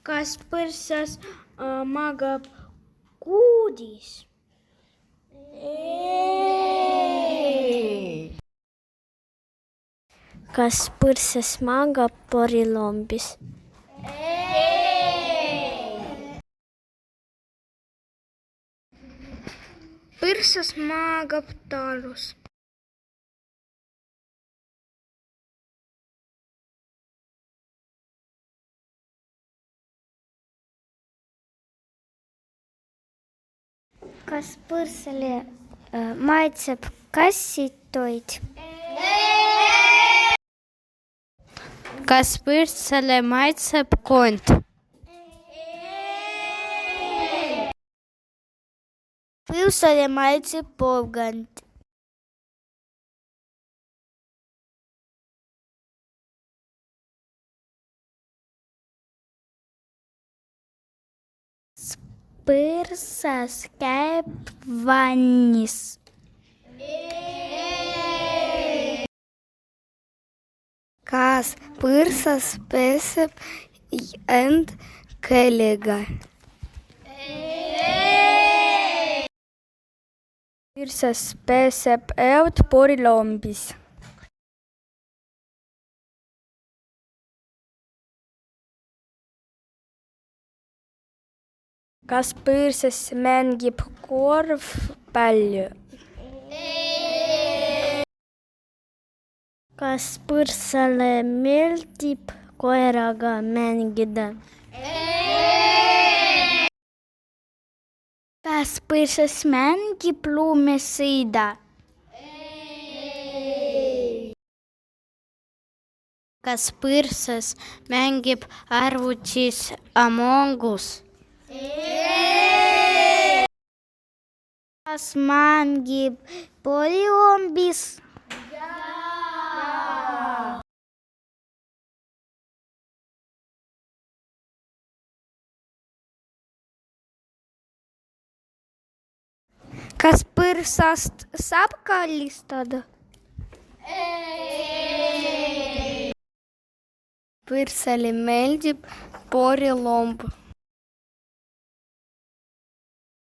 Kas pârsas magab kūdis? Kas pârsas magab porilombis? Pârsas magab talus. Kas põrsale maitseb kassitoit? Kas põrsale maitseb kont? Põrsale maitseb porgand. Põrsas käib vannis. Kas põrsas peseb end kellega? Põrsas peseb end porilombis. Kas põrsas mängib korvpalli? Kas põrsale meeldib koeraga mängida? Kas põrsas mängib lumesõida? Kas põrsas mängib arvutis Among Us? Kas mängib porilombis? Kas põrsast saab kallistada? Põrsale meeldib porilomb.